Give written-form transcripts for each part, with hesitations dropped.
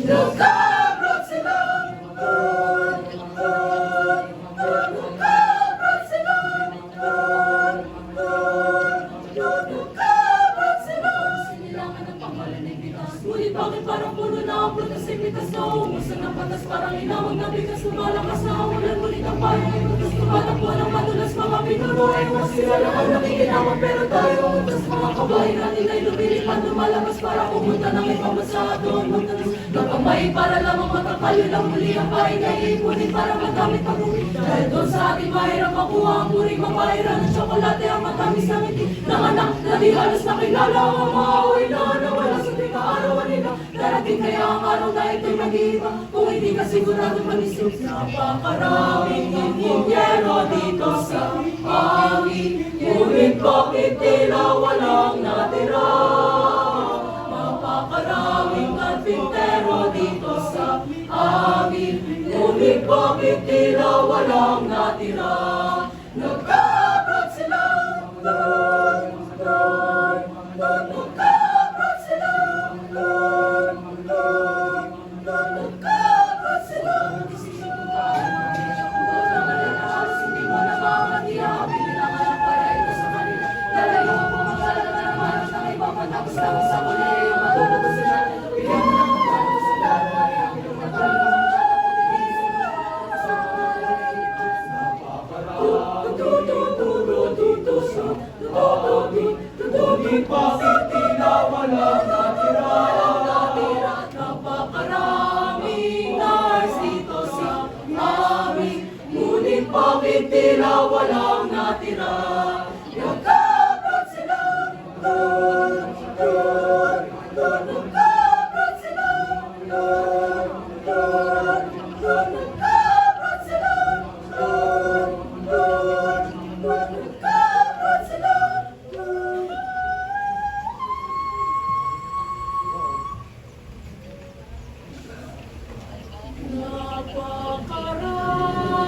Nagkabrot sila. Nagkabrot sila. Nagkabrot sila. Sinilangan ng pangalan ng bigas. Ngunit bakit parang puno na ang prutas ay bigas na umusan ng patas parang inawag na bigas lumalakas na ulan. Ngunit ang parang ay butas tumatakbo ng matulas mga pinuro ay mas sila lang ang nakikinawag pero tayo utas mga kabahay natin ay lumilipan lumalabas para pumunta ng ibang bansa doon magtalas kapag may para lamang makakaliw lang muli ang pahay na iipunin para magamit pag-uwi dahil doon sa ating mahirap makuha ang puring mapahirap ng tsokolate ang matamis na ngiti ng anak na di halos nakilala ang mga uwi na nawala sa tingin arawan nila darating kaya ang araw na ito'y mag-iiba kung hindi ka sigurado mag-isip napakaraming inhinyero dito sa amin ngunit bakit tila walang natira napakaraming karpintero dito sa amin ngunit bakit tila walang natira nagkabrot sila nagkabrot sila nagkabrot sila hindi mo na makakatiyabi nilangan para ito sa kanila dalayo ang pumakala na naman ng ibang matapos lang sa muli yung matulog sila bigyan mo ng matulog sa dalawa yung matulog bakit tila walang natira napakaraming nurse dito sa amin ngunit bakit tila walang natira nagkabrot sila nagkabrot sila nagkabrot sila nagkabrot sila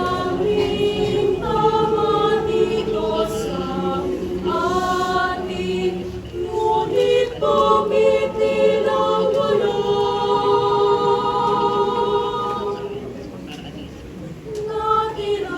napakaraming tama dito sa atin ngunit bakit tila walang natira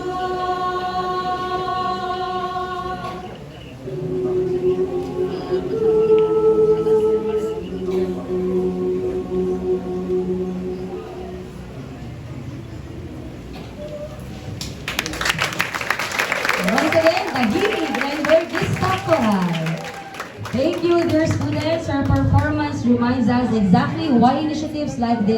Once again, Tahiri Grander Distakoral. Thank you, dear students. Our performance reminds us exactly why initiatives like this